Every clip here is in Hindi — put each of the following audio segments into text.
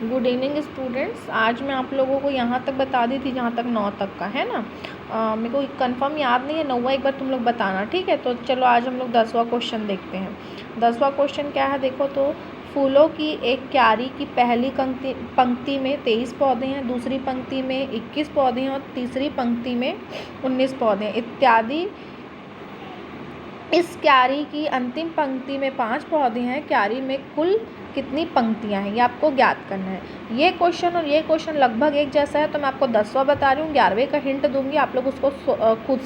Good evening students. आज मैं आप लोगों को यहाँ तक बता दी थी जहाँ तक 9 तक का है ना। मेरे को कंफर्म याद नहीं है, 9वां एक बार तुम लोग बताना, ठीक है। तो चलो आज हम लोग 10वां क्वेश्चन देखते हैं। 10वां क्वेश्चन क्या है देखो तो, फूलों की एक क्यारी की पहली पंक्ति में 23 पौधे हैं, दूसरी पंक्ति में 21 पौधे हैं और तीसरी पंक्ति में 19 पौधे हैं इत्यादि। इस क्यारी की अंतिम पंक्ति में 5 पौधे हैं। क्यारी में कुल कितनी पंक्तियां हैं, ये आपको ज्ञात करना है। ये क्वेश्चन और ये क्वेश्चन लगभग एक जैसा है, तो मैं आपको 10वां बता रही हूँ, 11वें का हिंट दूंगी, आप लोग उसको खुद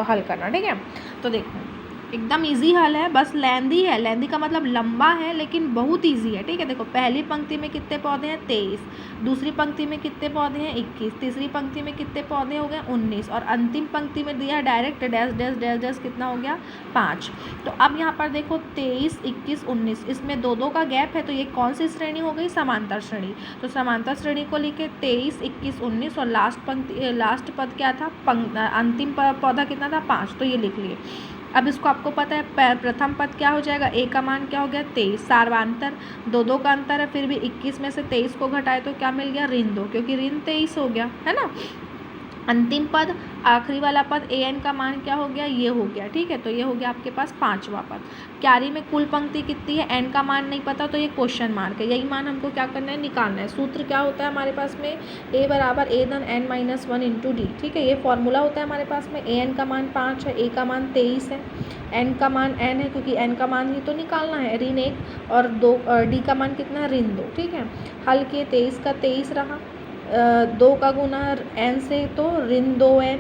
हल करना, ठीक है। तो देखो एकदम इजी हल है, बस लेंदी है, लेंदी का मतलब लंबा है लेकिन बहुत इजी है, ठीक है। देखो पहली पंक्ति में कितने पौधे हैं 23, दूसरी पंक्ति में कितने पौधे हैं 21, तीसरी पंक्ति में कितने पौधे हो गए 19 और अंतिम पंक्ति में दिया direct dash dash dash dash कितना हो गया 5। तो अब यहाँ पर देखो 23, 21, 19, इसमें दो का गैप है, तो ये कौन सी श्रेणी हो गई, समांतर श्रेणी। तो समांतर श्रेणी को लिखे 23, 21, 19 और लास्ट पद क्या था, अंतिम पौधा कितना था 5, तो ये लिख लिए। अब इसको आपको पता है प्रथम पद क्या हो जाएगा, ए का मान क्या हो गया 23, सार्वांतर दो का अंतर है, फिर भी 21 में से 23 को घटाए तो क्या मिल गया ऋण 2, क्योंकि ऋण 23 हो गया है ना। अंतिम पद आखिरी वाला पद ए एन का मान क्या हो गया, ये हो गया, ठीक है। तो ये हो गया आपके पास 5वां पद। क्यारी में कुल पंक्ति कितनी है, एन का मान नहीं पता तो ये क्वेश्चन मार्क है, यही मान हमको क्या करना है, निकालना है। सूत्र क्या होता है हमारे पास में, ए बराबर ए धन एन माइनस 1 इंटू डी, ठीक है। ये फॉर्मूला होता है हमारे पास में। ए एन का मान 5 है, ए का मान 23 है, एन का मान एन है क्योंकि एन का मान ही तो निकालना है, ऋण 1 और 2, डी का मान कितना है ऋण 2, ठीक है। हल किए 23 का 23 रहा, 2 का गुना एन से तो ऋण 2n,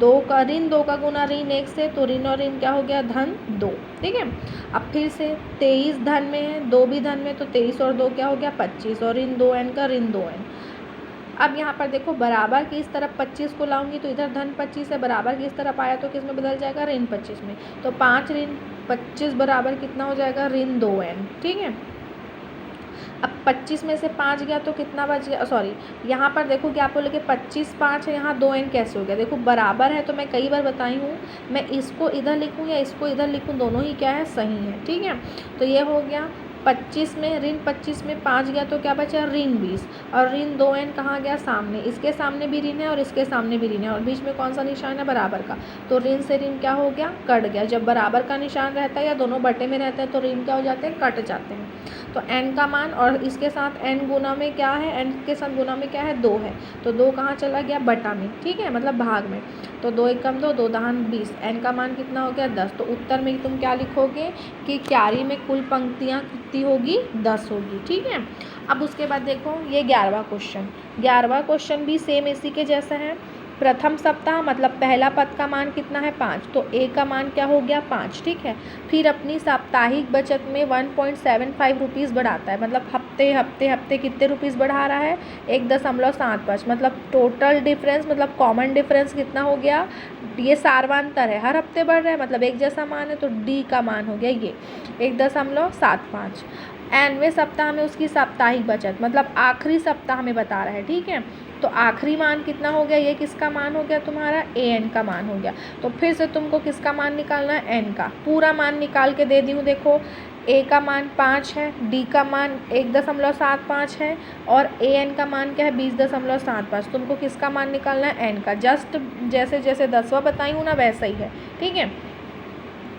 2 का गुना ऋण 1 से तो ऋण और ऋण क्या हो गया धन 2, ठीक है। अब फिर से 23 धन में है, 2 भी धन में, तो 23 और 2 क्या हो गया 25 और ऋण 2n का ऋण 2n। अब यहाँ पर देखो बराबर की इस तरफ 25 को लाऊंगी तो इधर धन 25 है, बराबर की इस तरफ आया तो किस में बदल जाएगा ऋण 25 में, तो 5 ऋण 25 बराबर कितना हो जाएगा ऋण 2n, ठीक है। अब 25 में से 5 गया तो कितना बच गया, सॉरी यहाँ पर देखो कि आप बोले कि 25 5 है, यहाँ 2n कैसे हो गया, देखो बराबर है तो मैं कई बार बताई हूँ, मैं इसको इधर लिखूँ या इसको इधर लिखूँ, दोनों ही क्या है सही है, ठीक है। तो ये हो गया 25 में ऋण 25 में 5 गया तो क्या बचा ऋण 20 और ऋण 2n कहाँ गया सामने, इसके सामने भी ऋण है और इसके सामने भी ऋण है और बीच में कौन सा निशान है बराबर का, तो ऋण से ऋण क्या हो गया कट गया। जब बराबर का निशान रहता है या दोनों बटे में रहता है तो ऋण क्या हो जाते हैं कट जाते हैं। तो n का मान और इसके साथ n गुना में क्या है, n के साथ गुना में क्या है 2 है, तो 2 कहाँ चला गया बटा में, ठीक है, मतलब भाग में, तो 2 1 कम 2, 2 दहान 20, n का मान कितना हो गया 10। तो उत्तर में तुम क्या लिखोगे कि क्यारी में कुल पंक्तियाँ कितनी होगी 10 होगी, ठीक है। अब उसके बाद देखो ये 11वां क्वेश्चन, 11वां क्वेश्चन भी सेम इसी के जैसा है। प्रथम सप्ताह मतलब पहला पद का मान कितना है 5, तो ए का मान क्या हो गया 5, ठीक है। फिर अपनी साप्ताहिक बचत में 1.75 रुपीज़ बढ़ाता है, मतलब हफ्ते हफ्ते हफ्ते कितने रुपीज़ बढ़ा रहा है 1.75, मतलब टोटल डिफरेंस मतलब कॉमन डिफरेंस कितना हो गया, ये सार्वांतर है, हर हफ्ते बढ़ रहा है मतलब एक जैसा मान है, तो डी का मान हो गया ये 1.75। एनवें सप्ताह में उसकी साप्ताहिक बचत मतलब आखिरी सप्ताह में बता रहा है, ठीक है। तो आखिरी मान कितना हो गया, ये किसका मान हो गया तुम्हारा ए एन का मान हो गया। तो फिर से तुमको किसका मान निकालना है एन का, पूरा मान निकाल के दे दी हूँ। देखो ए का मान 5 है, डी का मान 1.75 है और ए एन का मान क्या है 20.75। तुमको किसका मान निकालना है एन का, जस्ट जैसे जैसे 10वां बताई हूँ ना वैसा ही है, ठीक है।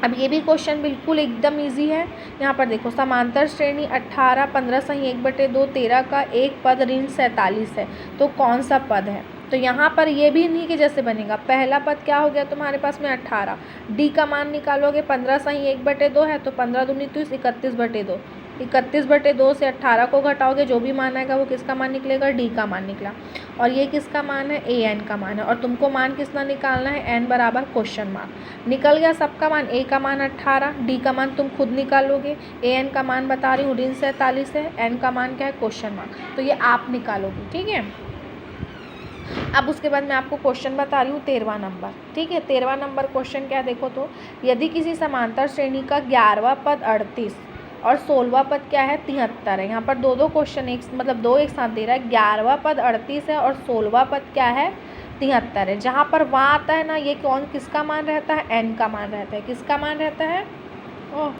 अब ये भी क्वेश्चन बिल्कुल एकदम इजी है। यहाँ पर देखो समांतर श्रेणी 18, 15 सही 1/2, 13 का एक पद ऋण 47 है, तो कौन सा पद है। तो यहाँ पर ये भी इन्हीं के जैसे बनेगा, पहला पद क्या हो गया तुम्हारे पास में 18, डी का मान निकालोगे 15 सही 1/2 है, तो 15 दूनी 30 31/2, 31/2 से 18 को घटाओगे जो भी मान आएगा वो किसका मान निकलेगा डी का मान निकला, और ये किसका मान है ए एन का मान है, और तुमको मान किसका निकालना है एन बराबर क्वेश्चन मार्क। निकल गया सबका मान, ए का मान 18, डी का मान तुम खुद निकालोगे, ए एन का मान बता रही हूँ ऋण 47 है, एन का मान क्या है क्वेश्चन मार्क, तो ये आप निकालोगे, ठीक है। अब उसके बाद मैं आपको क्वेश्चन बता रही हूँ 13वां नंबर, ठीक है। 13वां नंबर क्वेश्चन क्या देखो तो, यदि किसी समांतर श्रेणी का 11वां पद 38 और 16वां पद क्या है 73 है, यहाँ पर दो क्वेश्चन एक मतलब दो एक साथ दे रहा है, 11वां पद 38 है और 16वां पद क्या है 73 है। जहाँ पर वहाँ आता है ना ये कौन किसका मान रहता है एन का मान रहता है, किसका मान रहता है ओह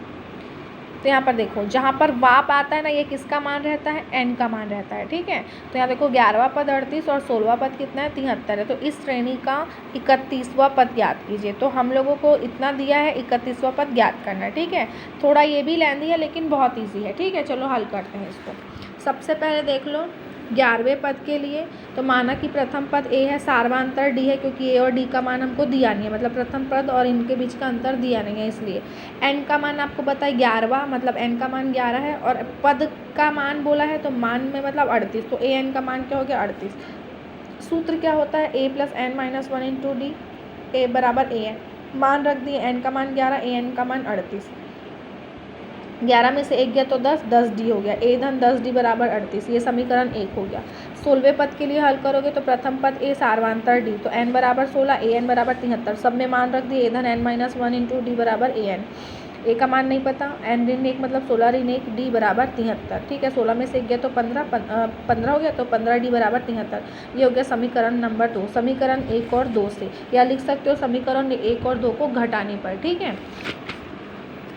तो यहाँ पर देखो जहाँ पर वाप आता है ना, ये किसका मान रहता है, n का मान रहता है, ठीक है। तो यहाँ देखो 11वां पद 38 और 16वां पद कितना है, 73 है। तो इस श्रेणी का 31वां पद ज्ञात कीजिए। तो हम लोगों को इतना दिया है, 31वां पद ज्ञात करना है, ठीक है। थोड़ा ये भी लेंदी है लेकिन बहुत ईजी है, ठीक है। चलो हल करते हैं इसको। सबसे पहले देख लो 11वें पद के लिए, तो माना कि प्रथम पद a है, सार्वंतर d है, क्योंकि a और d का मान हमको दिया नहीं है, मतलब प्रथम पद और इनके बीच का अंतर दिया नहीं है, इसलिए n का मान आपको पता है 11वां, मतलब n का मान 11 है, और पद का मान बोला है तो मान में मतलब 38, तो a n का मान क्या हो गया 38। सूत्र क्या होता है, a + n - 1 × d, a बराबर a n, मान रख दिए, n का मान 11, a n का मान 38, 11 में से 1 गया तो 10, 10d हो गया, a धन 10d बराबर 38, ये समीकरण 1 हो गया। 16वें पद के लिए हल करोगे तो प्रथम पद a सार्वंतर d, तो n बराबर 16, a n बराबर 73, सब में मान रख दिए, a धन n - 1 × d बराबर a n, a का मान नहीं पता, n ऋण 1 मतलब 16 ऋण 1, d बराबर 73, ठीक है। 16 में से 1 गया तो 15 हो गया, तो 15d बराबर 73, ये हो गया समीकरण नंबर 2। समीकरण 1 और 2 से, या लिख सकते हो समीकरण 1 और 2 को घटाने पर, ठीक है।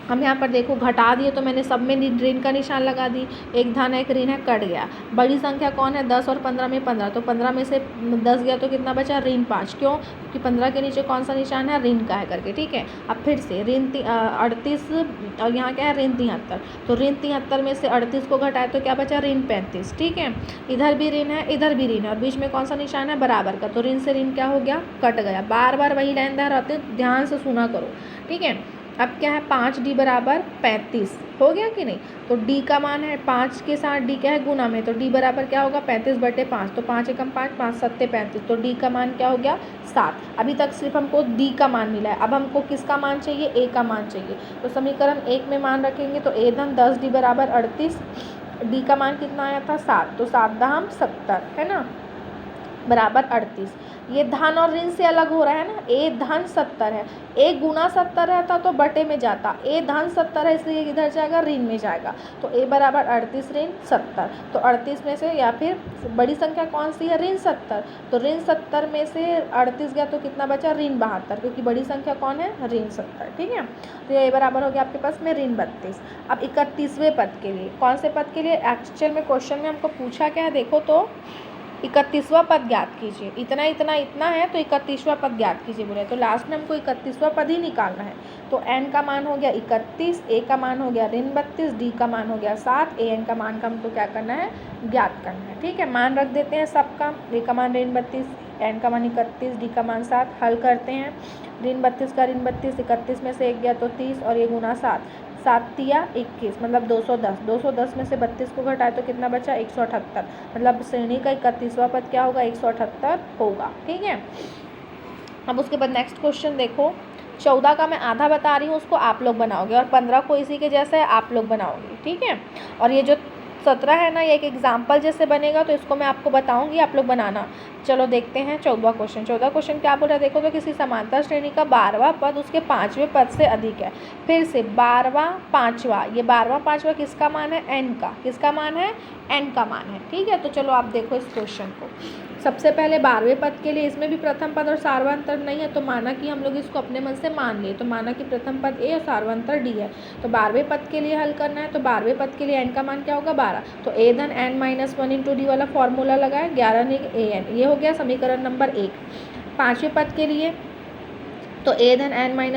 हम यहाँ पर देखो घटा दिए, तो मैंने सब में ऋण का निशान लगा दी, एक धन एक ऋण है, कट गया। बड़ी संख्या कौन है, 10 और 15 में 15, तो 15 में से 10 गया तो कितना बचा, ऋण 5, क्यों, क्योंकि 15 के नीचे कौन सा निशान है, ऋण का है करके, ठीक है। अब फिर से ऋण 38 और यहाँ क्या है, ऋण 73, तो ऋण 73 में से 38 को घटाए तो क्या बचा, ऋण 35, ठीक है। इधर भी ऋण है, इधर भी ऋण है, और बीच में कौन सा निशान है, बराबर का, तो ऋण से ऋण क्या हो गया, कट गया। बार बार वही लाइन दोहराते, ध्यान से सुना करो, ठीक है। अब क्या है, 5d बराबर 35 हो गया कि नहीं, तो d का मान है 5 के साथ d क्या है, गुना में, तो d बराबर क्या होगा, 35/5, तो 5 एकम 5, 5 सत्ते 35, तो d का मान क्या हो गया, 7। अभी तक सिर्फ हमको d का मान मिला है, अब हमको किसका मान चाहिए, a का मान चाहिए। तो समीकरण 1 में मान रखेंगे तो a धन 10d बराबर 38, d का मान कितना आया था, 7, तो 7 दाम 70 है ना, बराबर 38। ये धन और ऋण से अलग हो रहा है ना, a धन 70 है, a गुना 70 रहता तो बटे में जाता, a धन 70 है इसलिए इधर जाएगा, ऋण में जाएगा, तो a बराबर 38 ऋण 70, तो 38 में से, या फिर बड़ी संख्या कौन सी है, ऋण 70, तो ऋण 70 में से 38 गया तो कितना बचा, ऋण 72, क्योंकि बड़ी संख्या कौन है, ऋण 70, ठीक है। तो ये बराबर हो गया आपके पास में ऋण 32। अब 31वें पद के लिए, कौन से पद के लिए, एक्चुअल में क्वेश्चन में हमको पूछा क्या है, देखो तो 31वां पद ज्ञात कीजिए, इतना इतना इतना है तो 31वां पद ज्ञात कीजिए बोले, तो लास्ट में हमको 31वां पद ही निकालना है। तो n का मान हो गया 31, a का मान हो गया ऋण 32, d का मान हो गया 7, a n का मान का हमको क्या करना है, ज्ञात करना है, ठीक है। मान रख देते हैं सबका, a का मान ऋण 32, n का मान 31, d का मान 7, हल करते हैं। ऋण 32 का ऋण 32, 31 में से 1 गया तो 30, और ये गुना 7, 7 तिया 21 मतलब 210, 210 में से 32 को घटाए तो कितना बचा, 178, मतलब श्रेणी का 31वां पद क्या होगा, 178 होगा, ठीक है। अब उसके बाद नेक्स्ट क्वेश्चन देखो, 14 का मैं आधा बता रही हूँ, उसको आप लोग बनाओगे, और 15 को इसी के जैसे आप लोग बनाओगे, ठीक है। और ये जो 17 है ना, ये एक एग्जाम्पल जैसे बनेगा, तो इसको मैं आपको बताऊंगी, आप लोग बनाना। चलो देखते हैं 14वां क्वेश्चन। 14वां क्वेश्चन क्या बोल रहा है, देखो तो किसी समांतर श्रेणी का 12वां पद उसके 5वें पद से अधिक है। फिर से 12वां 5वां, ये 12वां 5वां किसका मान है, n का, किसका मान है, n का मान है, ठीक है। तो चलो आप देखो इस क्वेश्चन को। सबसे पहले 12वें पद के लिए, इसमें भी प्रथम पद और सार्वंतर नहीं है, तो माना कि हम लोग इसको अपने मन से मान लिए, तो माना कि प्रथम पद a और सार्वंतर d है। तो 12वें पद के लिए हल करना है, तो 12वें पद के लिए n का मान क्या होगा, 12, तो a धन n - 1 × d वाला फॉर्मूला लगाए, 11 ने a n, ये हो गया समीकरण नंबर 1। 5वें पद के लिए तो a धन n - 1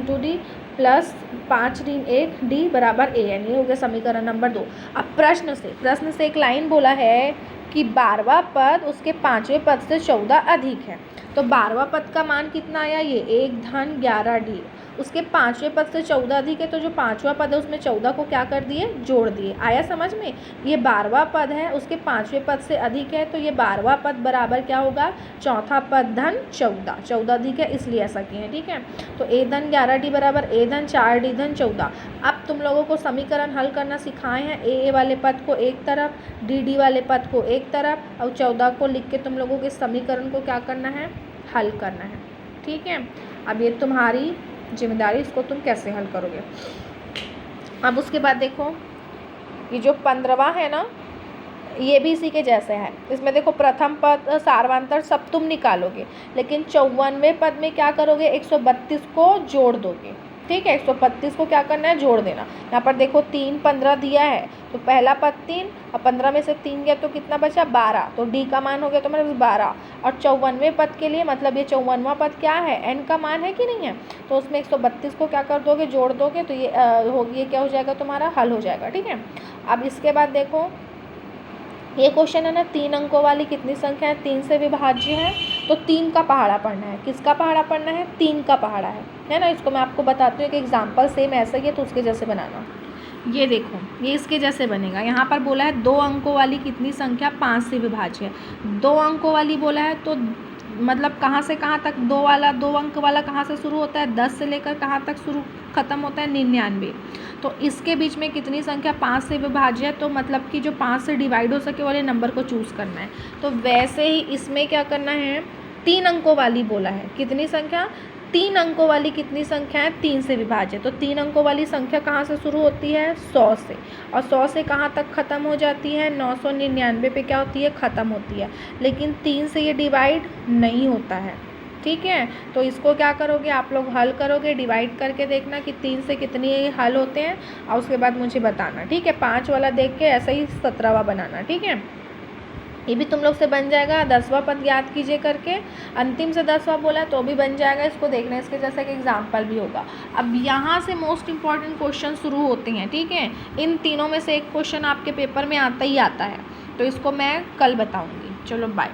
× d प्लस 5 ऋण 1 d बराबर a n, ये हो गया समीकरण नंबर 2। अब प्रश्न से एक लाइन बोला है कि 12वां पद उसके 5वें पद से 14 अधिक है, तो 12वां पद का मान कितना आया, ये 1 धन 11d, उसके 5वें पद से 14 अधिक है, तो जो 5वां पद है उसमें 14 को क्या कर दिए, जोड़ दिए। आया समझ में, ये 12वां पद है, उसके 5वें पद से अधिक है, तो ये 12वां पद बराबर क्या होगा, चौथा पद धन 14, 14 अधिक है इसलिए ऐसा किए हैं, ठीक है। तो a धन 11d बराबर a धन 4d धन 14। अब तुम लोगों को समीकरण हल करना सिखाए हैं, a वाले पद को एक तरफ, dd वाले पद को एक तरफ, और 14 को लिख के तुम लोगों के समीकरण को क्या करना है, हल करना है, ठीक है। अब ये तुम्हारी जिम्मेदारी, इसको तुम कैसे हल करोगे। अब उसके बाद देखो, ये जो 15वां है ना, ये भी इसी के जैसे है। इसमें देखो प्रथम पद सार्वंतर सब तुम निकालोगे, लेकिन 54वें पद में क्या करोगे, 132 को जोड़ दोगे, ठीक है। 132 को क्या करना है, जोड़ देना। यहाँ पर देखो 3 15 दिया है, तो पहला पद 3 और 15 में से 3 गया तो कितना बचा, 12। तो डी का मान हो गया तुम्हारे पास 12। और 54वें पद के लिए, मतलब ये 54वां पद क्या है, एन का मान है कि नहीं है, तो उसमें 132 को क्या कर दोगे, जोड़ दोगे, तो ये क्या हो जाएगा तुम्हारा, हल हो जाएगा। ठीक है। अब इसके बाद देखो ये क्वेश्चन है ना, 3 अंकों वाली कितनी संख्या है 3 से विभाज्य है, तो 3 का पहाड़ा पढ़ना है। किसका पहाड़ा पढ़ना है, 3 का पहाड़ा है ना। इसको मैं आपको बताती हूँ एक एग्जाम्पल सेम ऐसा ही है, तो उसके जैसे बनाना। ये देखो, ये इसके जैसे बनेगा। यहाँ पर बोला है 2 अंकों वाली कितनी संख्या 5 से विभाज्य है। 2 अंकों वाली बोला है, तो मतलब कहाँ से कहाँ तक, 2 अंक वाला कहाँ से शुरू होता है, 10 से लेकर कहाँ तक ख़त्म होता है, 99। तो इसके बीच में कितनी संख्या 5 से विभाज्य है, तो मतलब कि जो 5 से डिवाइड हो सके वाले नंबर को चूज़ करना है। तो वैसे ही इसमें क्या करना है, 3 अंकों वाली बोला है, कितनी संख्या, 3 अंकों वाली कितनी संख्या है, 3 से विभाज्य। तो 3 अंकों वाली संख्या कहाँ से शुरू होती है, 100 से, और 100 से कहाँ तक ख़त्म हो जाती है, 999 पे क्या होती है, ख़त्म होती है। लेकिन 3 से ये डिवाइड नहीं होता है। ठीक है। तो इसको क्या करोगे, आप लोग हल करोगे, डिवाइड करके देखना कि 3 से कितनी हल होते हैं, और उसके बाद मुझे बताना। ठीक है। 5 वाला देख के ऐसा ही 17वां बनाना। ठीक है। ये भी तुम लोग से बन जाएगा। 10वां पद याद कीजिए करके, अंतिम से 10वां बोला तो भी बन जाएगा। इसको देखना, इसके जैसा एक एग्जाम्पल भी होगा। अब यहाँ से मोस्ट इंपॉर्टेंट क्वेश्चन शुरू होते हैं। ठीक है। इन तीनों में से एक क्वेश्चन आपके पेपर में आता ही आता है, तो इसको मैं कल बताऊँगी। चलो बाय।